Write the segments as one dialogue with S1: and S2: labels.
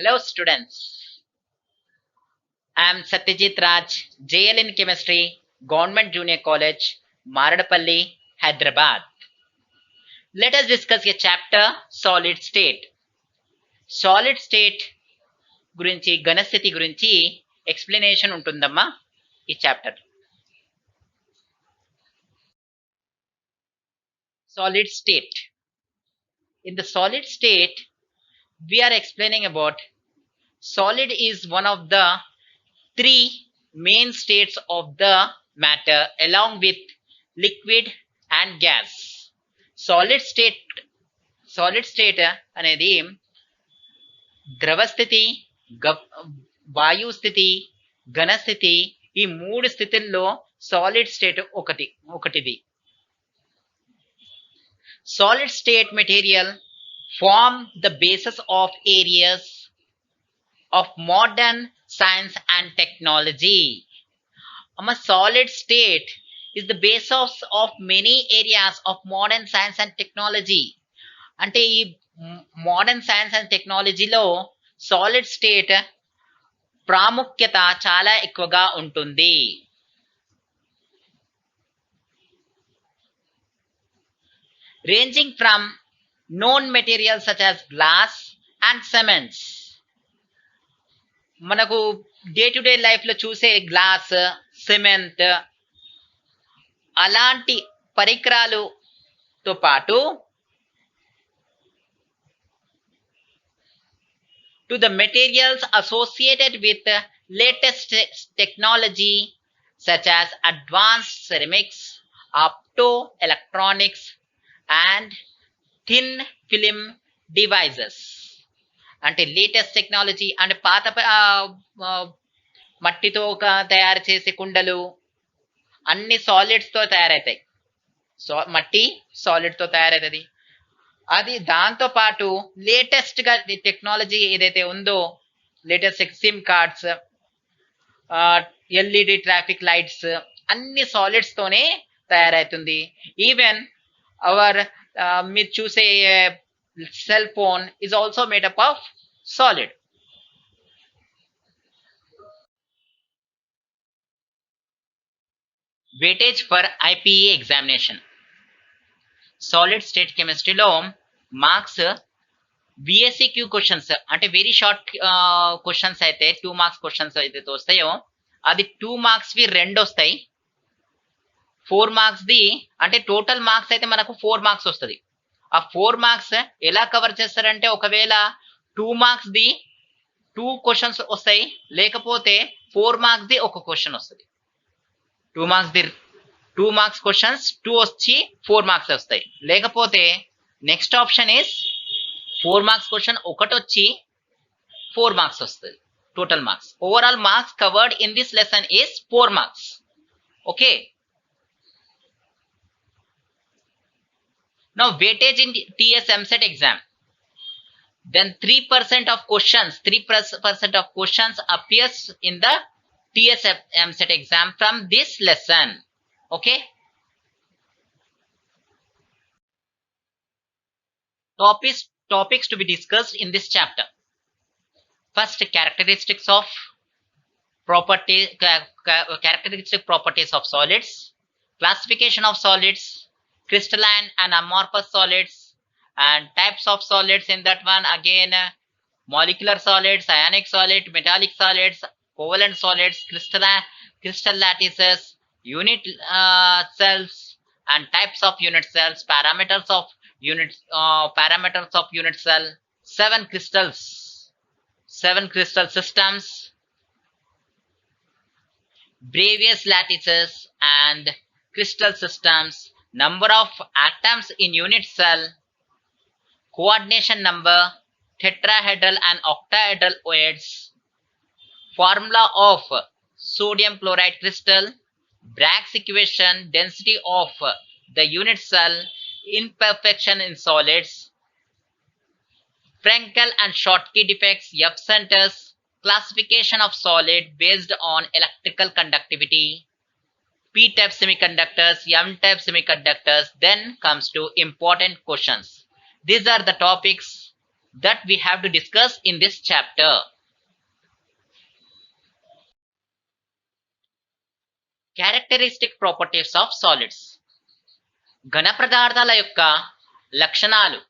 S1: Hello students, I am Satyajit Raj, JL in Chemistry, Government Junior College, Maradapalli, Hyderabad. Let us discuss a chapter Solid State. Solid State గురించి ఘనస్థితి గురించి explanation ఉంటుందమ్మా ఈ chapter. Solid State. In the solid state, we are explaining about solid is one of the three main states of the matter along with liquid and gas. Solid state అనేది ద్రవ స్థితి, వాయు స్థితి, ఘన స్థితి, ఈ మూడు స్థితుల్లో సాలిడ్ స్టేట్ ఒకటిది. Solid state material form the basis of areas of modern science and technology. A solid state is the basis of many areas of modern science and technology. అంటే ఈ మోడర్న్ సైన్స్ అండ్ టెక్నాలజీలో solid state ప్రాముఖ్యత చాలా ఎక్కువగా ఉంటుంది. Ranging from known materials such as glass and cements. మనకు day to day life లో చూసే గ్లాస్, సిమెంట్ అలాంటి పరికరాలతో పాటు to the materials associated with latest technology such as advanced ceramics, optoelectronics and thin film devices. అంటే latest technology అంటే పాత మట్టితో తయారు చేసే కుండలు అన్ని సాలిడ్స్తో తయారవుతాయి. మట్టి సాలిడ్తో తయారవుతుంది. అది దాంతో పాటు లేటెస్ట్ గా టెక్నాలజీ ఏదైతే ఉందో, latest SIM cards, LED traffic lights అన్ని సాలిడ్స్ తోనే తయారవుతుంది. ఈవెన్ అవర్ మీరు చూసే cell phone is also made up of solid. Weightage for IPE examination. Solid state కెమిస్ట్రీలో మార్క్స్ విఎస్సిక్యూ క్వశ్చన్స్ అంటే వెరీ షార్ట్ క్వశ్చన్స్ అయితే 2 మార్క్స్ క్వశ్చన్స్ అయితే వస్తాయో అది 2 మార్క్స్వి 2 వస్తాయి. 4 మార్క్స్ది అంటే టోటల్ మార్క్స్ అయితే మనకు 4 మార్క్స్ వస్తుంది. ఆ 4 మార్క్స్ ఎలా కవర్ చేస్తారంటే ఒకవేళ 2 మార్క్స్ది 2 క్వశ్చన్స్ వస్తాయి, లేకపోతే 4 మార్క్స్ది ఒక క్వశ్చన్ వస్తుంది. 2 మార్క్స్ క్వశ్చన్స్ 2 వచ్చి 4 మార్క్స్ వస్తాయి. లేకపోతే next option is 4 marks question ఒకటి వచ్చి 4 మార్క్స్ వస్తుంది. Total marks, overall marks covered in this lesson is 4 marks. Okay. Now weightage in TS MSET exam. Then 3% of questions appears in the TS MSET exam from this lesson. Okay. Topics to be discussed in this chapter. First, characteristic properties of solids, classification of solids, crystalline and amorphous solids, and types of solids in that one. Again, molecular solids, ionic solid, metallic solids, covalent solids, crystal lattices, unit cells and types of unit cells, parameters of unit cell, 7 crystal systems, various lattices and crystal systems, number of atoms in unit cell, coordination number, tetrahedral and octahedral OIDs, formula of sodium chloride crystal, Bragg's equation, density of the unit cell, imperfection in solids, Frenkel and Schottky defects, F centers, classification of solid based on electrical conductivity, P-type semiconductors, M-type semiconductors. Then comes to important questions. These are the topics that we have to discuss in this chapter. Characteristic properties of solids. ఘన పదార్థాల యొక్క లక్షణాలు.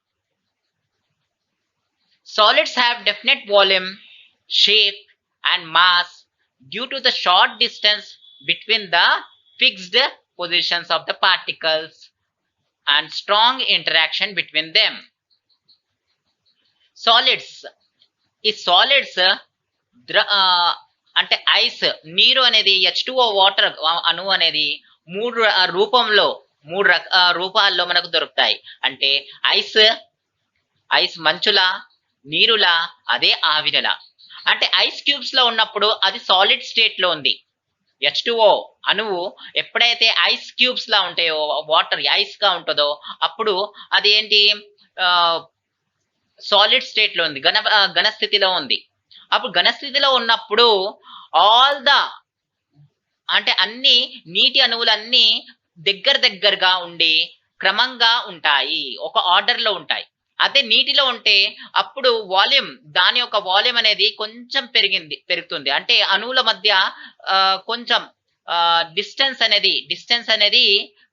S1: Solids have definite volume, shape and mass due to the short distance between the fixed positions of the particles and strong interaction between them. Solids, ఈ solids అంటే ice, నీరు అనేది H2O water అణువు అనేది మూడు రూపాల్లో మనకు దొరుకుతాయి. అంటే ఐస్ మంచులా, నీరులా, అదే ఆవిరిలా. అంటే ఐస్ క్యూబ్స్ లో ఉన్నప్పుడు అది సాలిడ్ స్టేట్ లో ఉంది. H2O అణువు ఎప్పుడైతే ఐస్ క్యూబ్స్ లా ఉంటాయో, వాటర్ ఐస్ గా ఉంటుందో అప్పుడు అది ఏంటి, సాలిడ్ స్టేట్ లో ఉంది, ఘన స్థితిలో ఉంది. అప్పుడు ఘన స్థితిలో ఉన్నప్పుడు అంటే అన్ని నీటి అణువులన్నీ దగ్గరగా ఉండి క్రమంగా ఉంటాయి, ఒక ఆర్డర్ లో ఉంటాయి. అదే నీటిలో ఉంటే అప్పుడు దాని యొక్క వాల్యూమ్ అనేది కొంచెం పెరుగుతుంది. అంటే అణువుల మధ్య కొంచెం డిస్టెన్స్ అనేది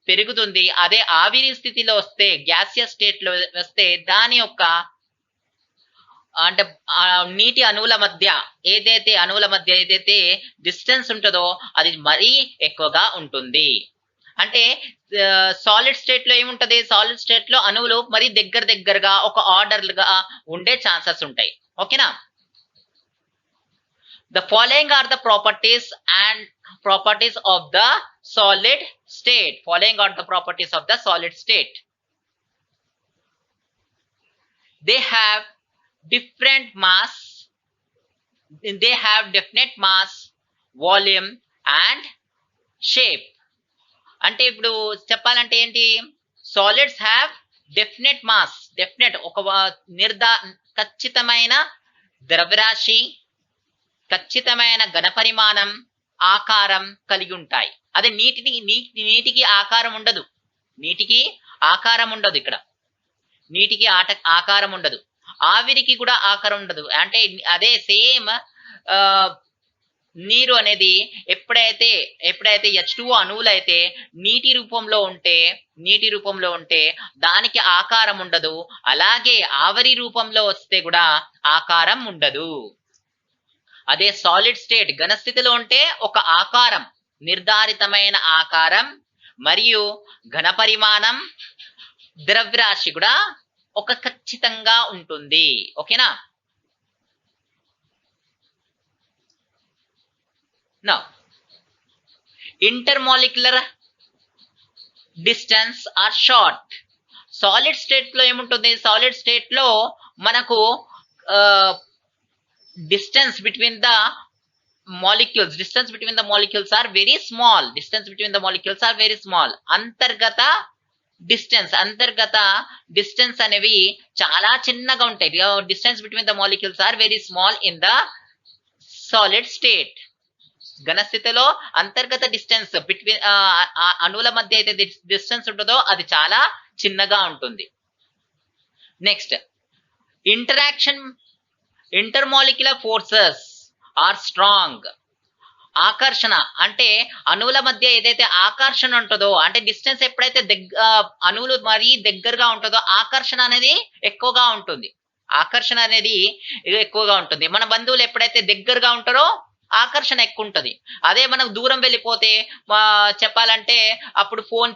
S1: పెరుగుతుంది. అదే ఆవిరి స్థితిలో వస్తే, గ్యాసియస్ స్టేట్ లో వస్తే దాని యొక్క అంటే నీటి అణువుల మధ్య ఏదైతే డిస్టెన్స్ ఉంటుందో అది మరీ ఎక్కువగా ఉంటుంది. అంటే సాలిడ్ స్టేట్ లో ఏముంటది, సాలిడ్ స్టేట్ లో అణువులు మరి దగ్గరగా ఒక ఆర్డర్ గా ఉండే ఛాన్సెస్ ఉంటాయి. ఓకేనా. The following are the properties of the solid state. Following are the properties of the solid state. They have definite mass, volume and shape. అంటే ఇప్పుడు చెప్పాలంటే ఏంటి, సాలిడ్స్ హ్యావ్ డెఫినెట్ మాస్, ఒక ఖచ్చితమైన ద్రవ్యరాశి, ఖచ్చితమైన ఘనపరిమాణం, ఆకారం కలిగి ఉంటాయి. అదే నీటికి ఆకారం ఉండదు. ఇక్కడ నీటికి ఆకారం ఉండదు. ఆవిరికి కూడా ఆకారం ఉండదు. అంటే అదే సేమ్ నీరు అనేది ఎప్పుడైతే H2O అణువులైతే నీటి రూపంలో ఉంటే దానికి ఆకారం ఉండదు. అలాగే ఆవిరి రూపంలో వస్తే కూడా ఆకారం ఉండదు. అదే సాలిడ్ స్టేట్ ఘన స్థితిలో ఉంటే ఒక ఆకారం, నిర్ధారితమైన ఆకారం మరియు ఘన పరిమాణం, ద్రవ్యరాశి కూడా ఒక ఖచ్చితంగా ఉంటుంది. ఓకేనా. Now, intermolecular distance are short. Solid state లో ఏముంటుంది, సాలిడ్ స్టేట్ లో మనకు distance between the molecules are very small. అంతర్గత డిస్టెన్స్ అనేవి చాలా చిన్నగా ఉంటాయి. Distance between the molecules are very small in the solid state. ఘన స్థితిలో అంతర్గత డిస్టెన్స్ బిట్వీన్ అణువుల మధ్య అయితే డిస్టెన్స్ ఉంటుందో అది చాలా చిన్నగా ఉంటుంది. Next, intermolecular forces are strong. ఆకర్షణ అంటే అణువుల మధ్య ఏదైతే ఆకర్షణ ఉంటుందో, అంటే డిస్టెన్స్ ఎప్పుడైతే అణువులు మరీ దగ్గరగా ఉంటుందో ఆకర్షణ అనేది ఎక్కువగా ఉంటుంది. మన బంధువులు ఎప్పుడైతే దగ్గరగా ఉంటారో ఆకర్షణ ఎక్కువ ఉంటుంది. అదే మనం దూరం వెళ్ళిపోతే చెప్పాలంటే అప్పుడు ఫోన్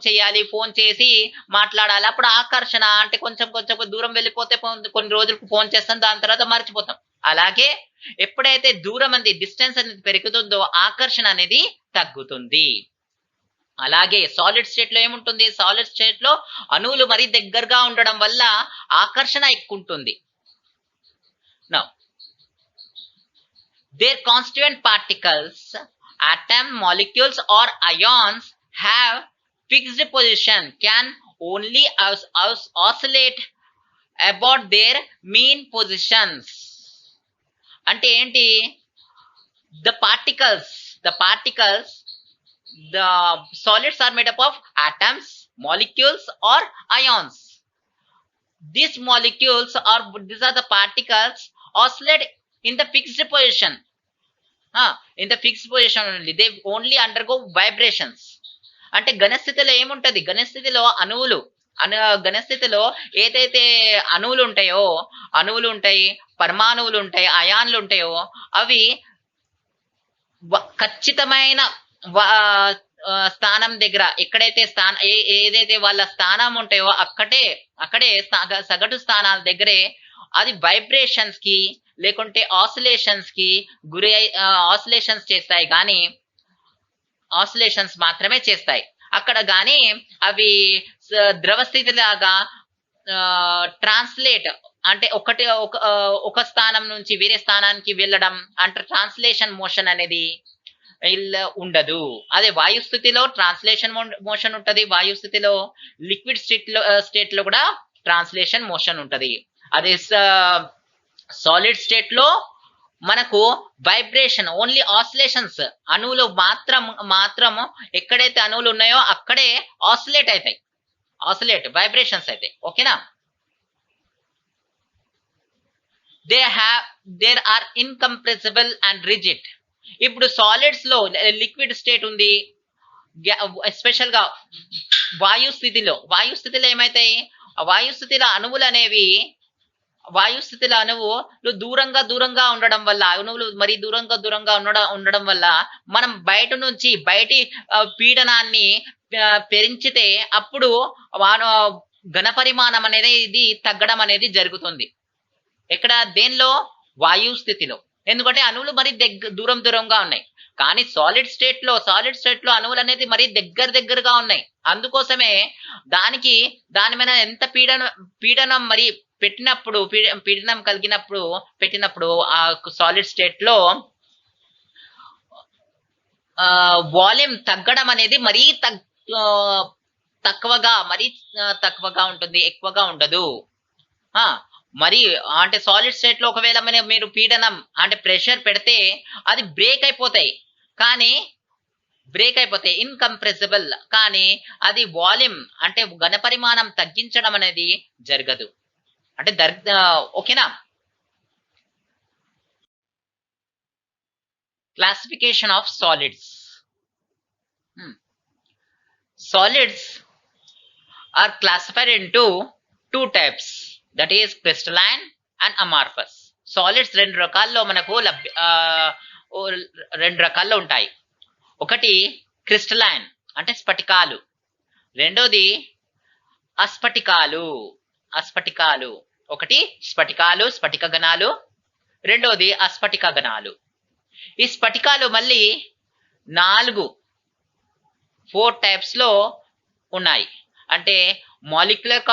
S1: చేసి మాట్లాడాలి. అప్పుడు ఆకర్షణ అంటే కొంచెం దూరం వెళ్ళిపోతే కొన్ని రోజులకు ఫోన్ చేస్తాం, దాని తర్వాత మర్చిపోతాం. అలాగే ఎప్పుడైతే దూరం అనేది డిస్టెన్స్ అనేది పెరుగుతుందో ఆకర్షణ అనేది తగ్గుతుంది. అలాగే సాలిడ్ స్టేట్ లో ఏముంటుంది, సాలిడ్ స్టేట్ లో అణువులు మరీ దగ్గరగా ఉండడం వల్ల ఆకర్షణ ఎక్కువ ఉంటుంది. Now, their constituent particles, atom, molecules or ions have fixed position, can only oscillate about their mean positions. అంటే ఏంటి, the solids are made up of atoms, molecules or ions. these molecules or these are the particles oscillate in the fixed position. In the fixed position only, they only undergo vibrations. అంటే ఘనస్థితిలో ఏముంటది, ఘనస్థితిలో అణువులు ఘనస్థితిలో ఏదైతే అణువులు ఉంటాయి, పరమాణువులు ఉంటాయి, అయాన్లు ఉంటాయో అవి ఖచ్చితమైన స్థానం దగ్గర ఎక్కడైతే ఏదైతే వాళ్ళ స్థానం ఉంటాయో అక్కడే సగటు స్థానాల దగ్గరే అది వైబ్రేషన్స్ కి లేకుంటే ఆసిలేషన్స్ కి గురి ఆసిలేషన్స్ చేస్తాయి, కానీ ఆసిలేషన్స్ మాత్రమే చేస్తాయి అక్కడ. కానీ అవి ద్రవస్థితి లాగా ట్రాన్స్లేట్ అంటే ఒక స్థానం నుంచి వేరే స్థానానికి వెళ్ళడం అంటే ట్రాన్స్లేషన్ మోషన్ అనేది ఉండదు. అదే వాయుస్థితిలో ట్రాన్స్లేషన్ మోషన్ ఉంటది, వాయుస్థితిలో లిక్విడ్ స్టేట్ లో కూడా ట్రాన్స్లేషన్ మోషన్ ఉంటది. అదే సాలిడ్ స్టేట్ లో మనకు వైబ్రేషన్ ఓన్లీ ఆసిలేషన్స్, అణువులు మాత్రం ఎక్కడైతే అణువులు ఉన్నాయో అక్కడే ఆసిలేట్ వైబ్రేషన్స్ అవుతాయి. ఓకేనా? There are incompressible and rigid. ఇప్పుడు సాలిడ్స్ లో లిక్విడ్ స్టేట్ ఉంది, ఎస్పెషల్ గా వాయుస్థితిలో ఏమైతాయి, వాయుస్థితిలో అణువులు అనేవి వాయుస్థితిలో అణువులు దూరంగా ఉండడం వల్ల, అణువులు మరీ దూరంగా ఉండడం వల్ల మనం బయటి పీడనాన్ని పెంచితే అప్పుడు ఘన పరిమాణం అనేది ఇది తగ్గడం అనేది జరుగుతుంది. ఎక్కడ, దేనిలో, వాయుస్థితిలో. ఎందుకంటే అణువులు మరీ దూరంగా ఉన్నాయి. కానీ సాలిడ్ స్టేట్ లో అణువులు అనేది మరీ దగ్గరగా ఉన్నాయి. అందుకోసమే దాని మీద ఎంత పీడనం మరి పీడనం పెట్టినప్పుడు ఆ సాలిడ్ స్టేట్ లో వాల్యూమ్ తగ్గడం అనేది మరీ తక్కువగా ఉంటుంది, ఎక్కువగా ఉండదు. మరి అంటే సాలిడ్ స్టేట్ లో ఒకవేళ మీరు పీడనం అంటే ప్రెషర్ పెడితే అది బ్రేక్ అయిపోతాయి, ఇన్కంప్రెసిబుల్. కానీ అది వాల్యూమ్ అంటే ఘన పరిమాణం తగ్గించడం అనేది జరగదు. అంటే ఓకేనా? Classification of solids. Solids are classified into two types, that is crystalline and amorphous. Solids రెండు రకాల్లో ఉంటాయి. ఒకటి క్రిస్టలైన్ అంటే స్ఫటికాలు, రెండోది అస్ఫటికాలు. ఒకటి స్ఫటికాలు, స్ఫటిక గణాలు, రెండోది అస్ఫటిక గణాలు. ఈ స్ఫటికాలు మళ్ళీ 4 టైప్స్ లో ఉన్నాయి. అంటే molecular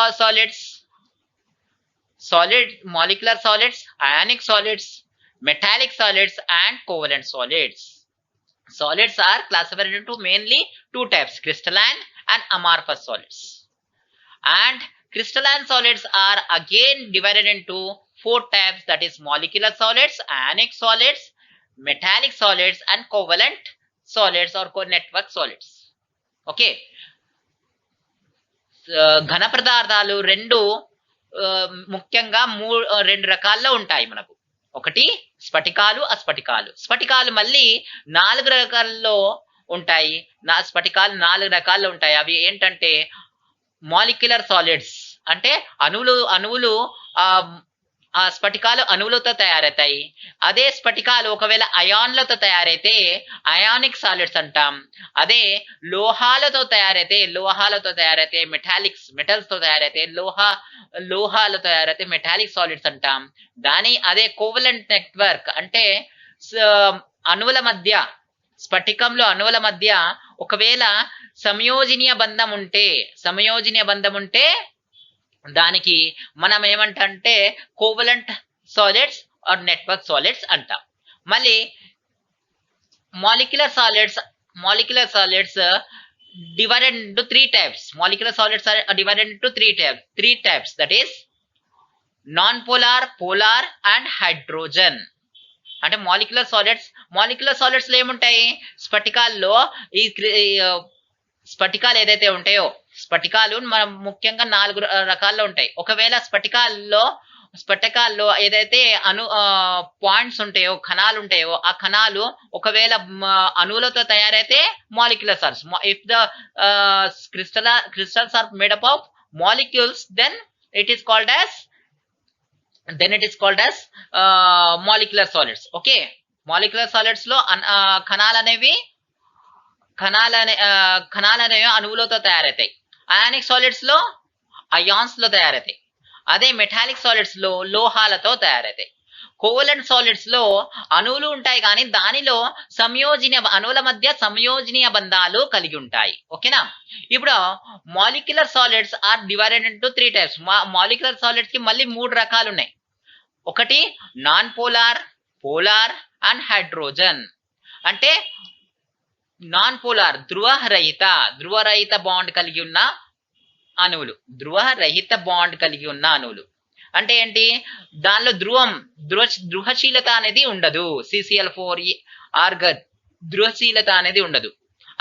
S1: solids, ionic solids, metallic solids and covalent solids. Solids are classified into mainly 2 types, crystalline and amorphous solids. And crystalline solids are again divided into 4 types, that is molecular solids, ionic solids, metallic solids and covalent solids or network solids. Okay, ఘన పదార్థాలు ముఖ్యంగా 2 రకాల్లో ఉంటాయి మనకు. ఒకటి స్ఫటికాలు, అస్ఫటికాలు. స్ఫటికాలు మళ్ళీ 4 రకాల్లో ఉంటాయి. స్ఫటికాలు 4 రకాల్లో ఉంటాయి. అవి ఏంటంటే మాలిక్యులర్ సాలిడ్స్ అంటే అణువులు ఆ స్ఫటికాలు అణువులతో తయారవుతాయి. అదే స్ఫటికాలు ఒకవేళ అయాన్లతో తయారైతే అయానిక్ సాలిడ్స్ అంటాం. అదే లోహాలతో తయారైతే మెటల్స్ తో తయారైతే లోహాలతో తయారైతే మెటాలిక్ సాలిడ్స్ అంటాం. అదే కోవలెంట్ నెట్వర్క్ అంటే స్ఫటికంలో అణువుల మధ్య ఒకవేళ సంయోజనీయ బంధం ఉంటే దానికి మనం ఏమంటే covalent solids or network solids అంటాం. మళ్ళీ molecular solids divided into 3 types. Molecular solids are divided into 3 types, that is non-polar, polar and hydrogen. అంటే మాలిక్యులర్ సాలిడ్స్ లో ఏముంటాయి, స్ఫటికాల్లో ఈ స్ఫటికాలు ఏదైతే ఉంటాయో, స్ఫటికాలు మనం ముఖ్యంగా 4 రకాల్లో ఉంటాయి. ఒకవేళ స్ఫటికాల్లో ఏదైతే పాయింట్స్ ఉంటాయో, కణాలు ఉంటాయో, ఆ కణాలు ఒకవేళ అణువులతో తయారైతే molecular salts. If the crystals are made up of molecules, then it is called as molecular solids. Okay, molecular solids లో కణాలనేవి అణువులతో తయారవుతాయి. అయానిక్ సాలిడ్స్ లో అయాన్స్ లో తయారవుతాయి. అదే మెటాలిక్ సాలిడ్స్ లో లోహాలతో తయారవుతాయి. కోవలెంట్ సాలిడ్స్ లో అణువులు ఉంటాయి కానీ దానిలో అణువుల మధ్య సంయోజనీయ బంధాలు కలిగి ఉంటాయి. ఓకేనా. ఇప్పుడు molecular solids are divided into 3 types. Molecular solids కి మళ్ళీ 3 రకాలు ఉన్నాయి. ఒకటి non polar, polar and hydrogen. అంటే నాన్ పోలార్ ధ్రువరహిత బాండ్ కలిగి ఉన్న అణువులు. అంటే ఏంటి, దానిలో ధ్రువశీలత అనేది ఉండదు. CCl4 ఆర్గన్ ధ్రువశీలత అనేది ఉండదు.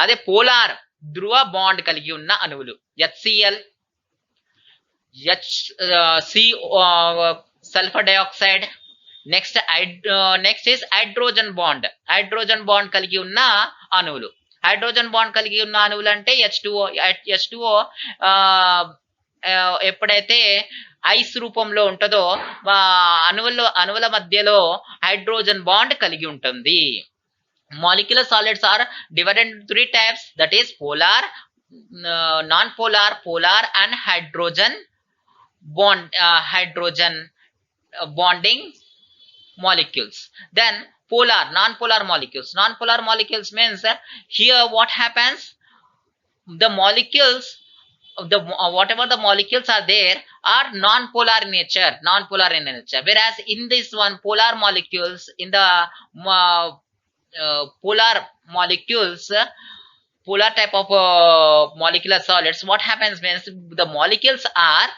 S1: అదే పోలార్ ధ్రువ బాండ్ కలిగి ఉన్న అణువులు HCl, sulphur dioxide. Next is hydrogen bond కలిగి ఉన్న అణువులు. హైడ్రోజన్ బాండ్ కలిగి ఉన్న అణువులు అంటే H2O ఎప్పుడైతే ఐస్ రూపంలో ఉంటుందో అణువుల మధ్యలో హైడ్రోజన్ బాండ్ కలిగి ఉంటుంది. Molecular solids are divided into 3 types, that is polar, non-polar, polar and hydrogen bonding molecules. Then non-polar molecules means here what happens, the molecules, whatever the molecules are there are non-polar in nature, whereas in this one polar molecules, in the polar type of molecular solids, what happens means the molecules are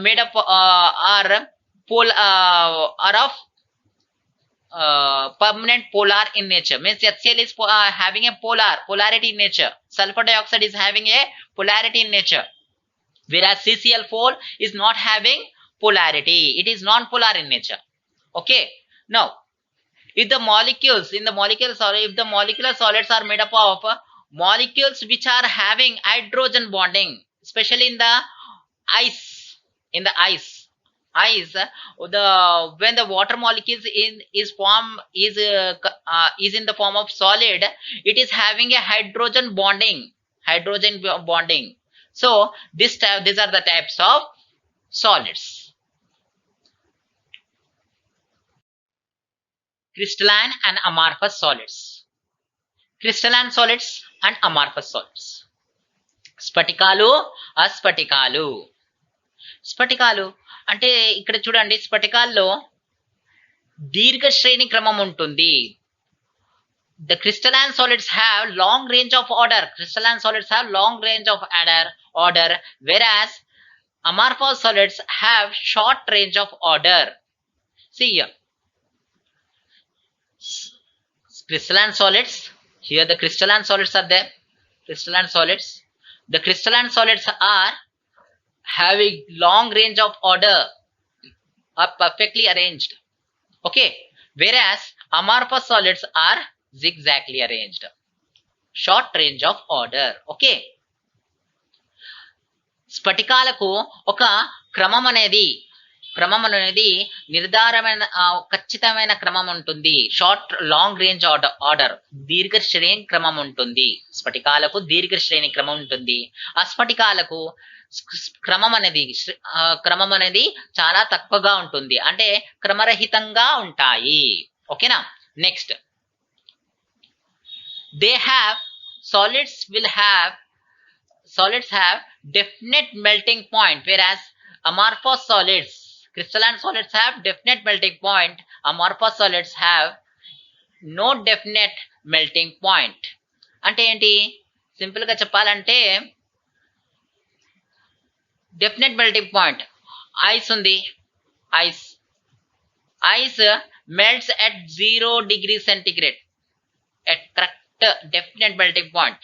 S1: made up are of permanent polar in nature. Means HCl is having a polarity in nature. Sulfur dioxide is having a polarity in nature, whereas CCl4 is not having polarity. It is non-polar in nature. Okay. Now, if the molecular solids are made up of molecules which are having hydrogen bonding, especially in the ice, when the water molecules is in the form of solid, it is having a hydrogen bonding. So these are the types of solids. Crystalline and amorphous solids. Crystalline solids and amorphous solids. స్ఫటికాలు, అస్ఫటికాలు. స్ఫటికాలు అంటే ఇక్కడ చూడండి, స్ఫటికాల్లో దీర్ఘ శ్రేణి క్రమం ఉంటుంది. The crystalline solids have long range of order, whereas amorphous solids have short range of order. See here, crystalline solids, here the crystalline solids are there. The crystalline solids are having long range of order, are perfectly arranged. Okay, whereas amorphous solids are zigzagly arranged, short range of order. Okay, స్ఫటికాలకు ఒక క్రమం అనేది నిర్ధారమైన ఖచ్చితమైన క్రమం ఉంటుంది. Long range order దీర్ఘ శ్రేణి క్రమం ఉంటుంది. స్ఫటికాలకు దీర్ఘ శ్రేణి క్రమం ఉంటుంది. అస్ఫటికాలకు క్రమం అనేది చాలా తక్కువగా ఉంటుంది, అంటే క్రమరహితంగా ఉంటాయి. ఓకేనా. Next, solids have definite melting point, whereas amorphous solids, crystalline solids have definite melting point. Amorphous solids have no definite melting point. అంటే ఏంటి, సింపుల్ గా చెప్పాలంటే డెఫినెట్ మెల్టింగ్ పాయింట్, ఐస్ ఉంది, ice melts at 0 degree centigrade, at definite melting point.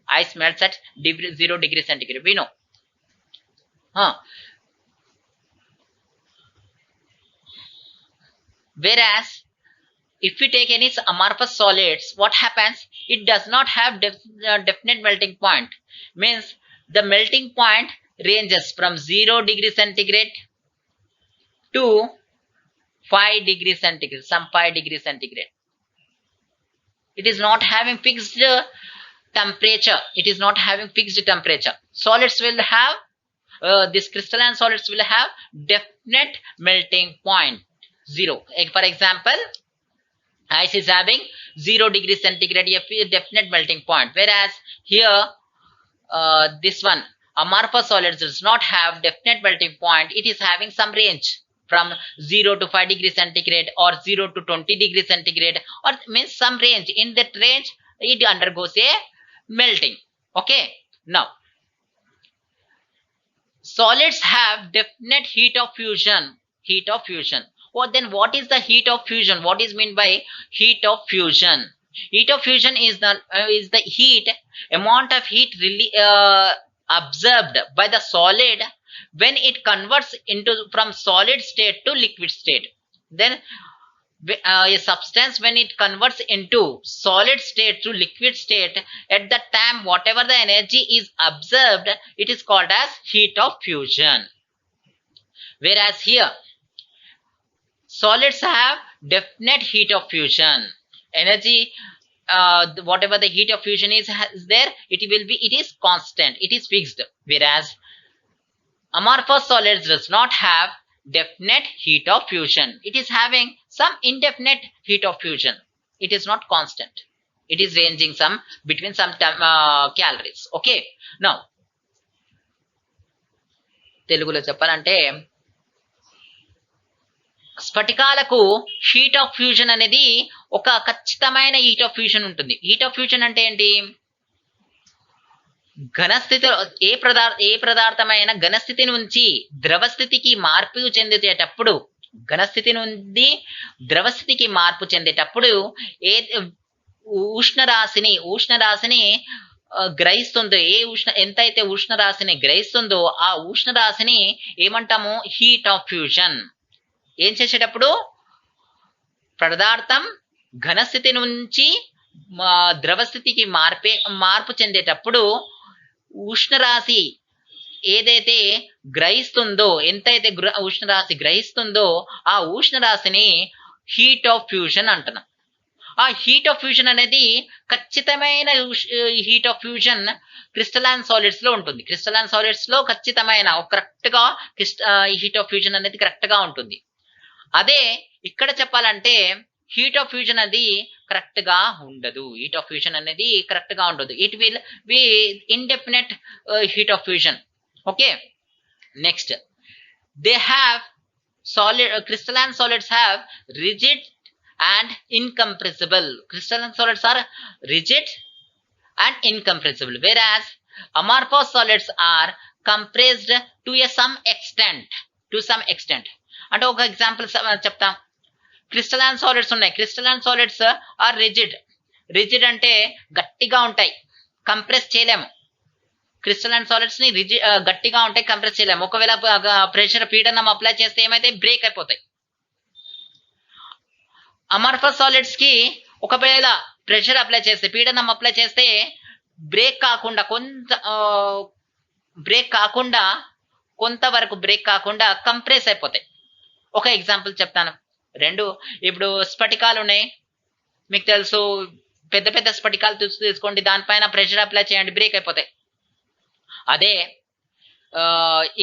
S1: Ice melts at 0 degree centigrade. We know. Whereas if we take any amorphous solids, what happens? It does not have definite melting point. Means the melting point ranges from 0 degree centigrade to 5 degree centigrade, some 5 degree centigrade. It is not having fixed temperature. It is not having fixed temperature. Solids will have, this crystalline solids will have definite melting point, 0. For example, ice is having 0 degree centigrade, a definite melting point. Whereas here, this one, amorphous solids does not have definite melting point. It is having some range from 0 to 5 degree centigrade or 0 to 20 degree centigrade, or means some range. In that range, it undergoes a melting. Okay. Now, solids have definite heat of fusion. Heat of fusion. Well, then what is the heat of fusion? What is meant by heat of fusion? Heat of fusion is the heat, amount of heat really observed by the solid when it converts from solid state to liquid state. Then a substance, when it converts into solid state to liquid state, at that time whatever the energy is observed, it is called as heat of fusion. Whereas here, solids have definite heat of fusion. Energy, whatever the heat of fusion is there, it is constant, it is fixed. Whereas amorphous solids does not have definite heat of fusion. It is having some indefinite heat of fusion. It is not constant. It is ranging between some calories. Okay. Now, తెలుగులో చెప్పాలంటే స్ఫటికాలకు heat of fusion అనేది ఒక ఖచ్చితమైన heat of fusion ఉంటుంది. Heat of fusion అంటే ఏంటి? ఘనస్థితిలో ఏ పదార్థమైన ఘనస్థితి నుంచి ద్రవస్థితికి మార్పు చెందేటప్పుడు, ఘనస్థితి నుండి ద్రవస్థితికి మార్పు చెందేటప్పుడు ఉష్ణరాశిని గ్రహిస్తుందో, ఎంతైతే ఉష్ణరాశిని గ్రహిస్తుందో ఆ ఉష్ణరాశిని ఏమంటాము? Heat of fusion. ఏం చేసేటప్పుడు పదార్థం ఘనస్థితి నుంచి ద్రవస్థితికి మార్పు చెందేటప్పుడు ఉష్ణరాశి ఏదైతే గ్రహిస్తుందో, ఎంతైతే ఉష్ణరాశి గ్రహిస్తుందో ఆ ఉష్ణరాశిని హీట్ ఆఫ్ ఫ్యూజన్ అంటున్నాం. ఆ హీట్ ఆఫ్ ఫ్యూజన్ అనేది ఖచ్చితమైన heat of fusion crystalline solids లో ఉంటుంది. క్రిస్టలైన్ సాలిడ్స్ లో ఖచ్చితమైన కరెక్ట్ గా హీట్ ఆఫ్ ఫ్యూజన్ అనేది కరెక్ట్ గా ఉంటుంది. అదే ఇక్కడ చెప్పాలంటే హీట్ ఆఫ్ ఫ్యూజన్ అది కరెక్ట్ గా ఉండదు. హీట్ ఆఫ్ ఫ్యూజన్ అనేది కరెక్ట్ గా ఉండదు. It will be indefinite heat of fusion. Okay. Next, they have crystalline solids have rigid and incompressible. Crystalline solids are rigid and incompressible, whereas amorphous solids are compressed to some extent. అంటే ఒక example చెప్తాం. Crystalline solids ఉన్నాయి. Crystalline solids are rigid అంటే గట్టిగా ఉంటాయి, compress చేయలేము. Crystalline solids ని గట్టిగా ఉంటాయి, కంప్రెస్ చేయలేము. ఒకవేళ ప్రెషర్ పీడనం అప్లై చేస్తే ఏమైతే బ్రేక్ అయిపోతాయి. అమర్ఫస్ సాలిడ్స్ కి ఒకవేళ ప్రెషర్ అప్లై చేస్తే, పీడనం అప్లై చేస్తే బ్రేక్ కాకుండా కొంతవరకు బ్రేక్ కాకుండా కంప్రెస్ అయిపోతాయి. ఒక ఎగ్జాంపుల్ చెప్తాను. ఇప్పుడు స్ఫటికాలు ఉన్నాయి, మీకు తెలుసు. పెద్ద పెద్ద స్ఫటికాలు తీసుకోండి, దానిపైన ప్రెషర్ అప్లై చేయండి, బ్రేక్ అయిపోతాయి. అదే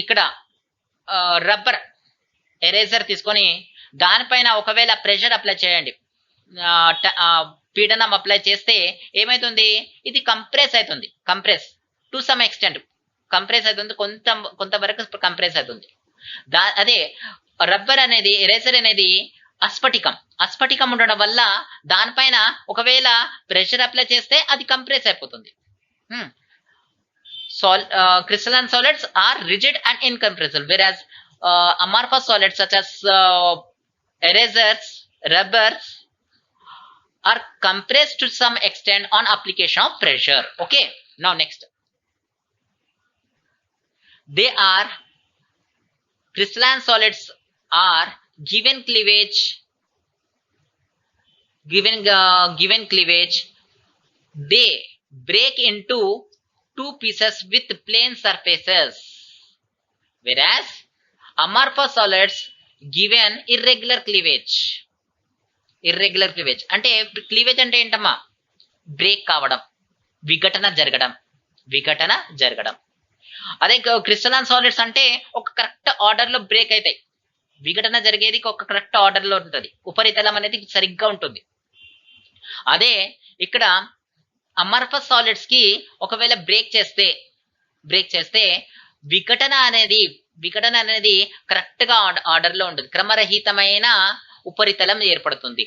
S1: ఇక్కడ రబ్బర్ ఎరేజర్ తీసుకొని దానిపైన ఒకవేళ ప్రెషర్ అప్లై చేయండి, పీడనం అప్లై చేస్తే ఏమైతుంది? ఇది కంప్రెస్ అవుతుంది. Compress to some extent compress అవుతుంది, కొంతవరకు కంప్రెస్ అవుతుంది. అదే రబ్బర్ అనేది, ఎరేజర్ అనేది అస్ఫటికం ఉండడం వల్ల దానిపైన ఒకవేళ ప్రెషర్ అప్లై చేస్తే అది కంప్రెస్ అయిపోతుంది. Crystalline solids are rigid and incompressible, whereas amorphous solids such as erasers, rubbers are compressed to some extent on application of pressure. Okay, now next, they are crystalline solids are given cleavage, given cleavage, they break into two pieces with plane surfaces, whereas amorphous solids given irregular cleavage అంటే cleavage అంటే ఏంటమ్మా, break కావడం, విఘటన జరగడం. అదే crystalline solids అంటే ఒక correct order లో break అవుతాయి, విఘటన జరిగేది ఒక కరెక్ట్ ఆర్డర్ లో ఉంటుంది, ఉపరితలం అనేది సరిగ్గా ఉంటుంది. అదే ఇక్కడ అమర్ఫస్ సాలిడ్స్ కి ఒకవేళ బ్రేక్ చేస్తే విఘటన అనేది కరెక్ట్ గా ఆర్డర్ లో ఉంటుంది, క్రమరహితమైన ఉపరితలం ఏర్పడుతుంది.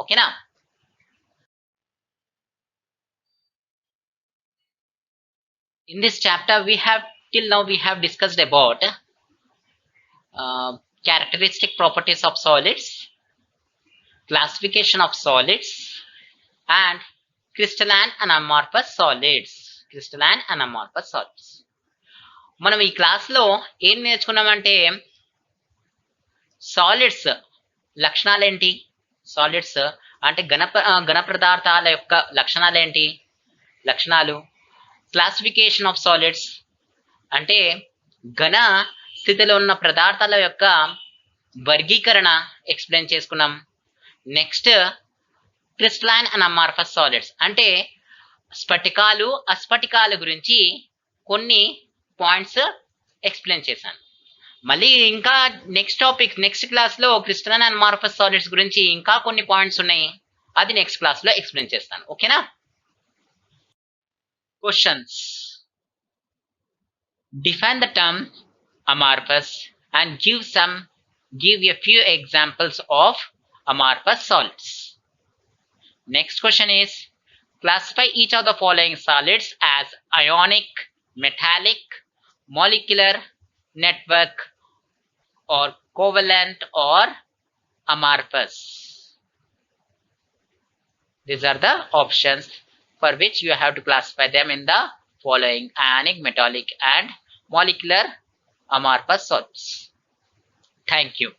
S1: ఓకేనా? In this chapter till now we have discussed about characteristic properties of solids, classification of solids, and crystalline and amorphous solids. మనం ఈ క్లాస్ లో ఏం నేర్చుకున్నామంటే సాలిడ్స్ లక్షణాలేంటి, సాలిడ్స్ అంటే ఘన పదార్థాల యొక్క లక్షణాలు, క్లాసిఫికేషన్ ఆఫ్ సాలిడ్స్ అంటే ఘన స్థితిలో ఉన్న పదార్థాల యొక్క వర్గీకరణ ఎక్స్ప్లెయిన్ చేసుకున్నాం. Next crystalline and amorphous solids అంటే స్ఫటికాలు, అస్ఫటికాల గురించి కొన్ని పాయింట్స్ ఎక్స్ప్లెయిన్ చేశాను. మళ్ళీ ఇంకా నెక్స్ట్ క్లాస్ లో క్రిస్టలైన్ అండ్ అమార్ఫస్ సాలిడ్స్ గురించి ఇంకా కొన్ని పాయింట్స్ ఉన్నాయి, అది నెక్స్ట్ క్లాస్ లో ఎక్స్ప్లెయిన్ చేస్తాను. ఓకేనా? Questions. Define the term amorphous and give a few examples of amorphous solids. Next question is, classify each of the following solids as ionic, metallic, molecular, network, or covalent or amorphous. These are the options for which you have to classify them in the following: ionic, metallic, and molecular amorphous solids. Thank you.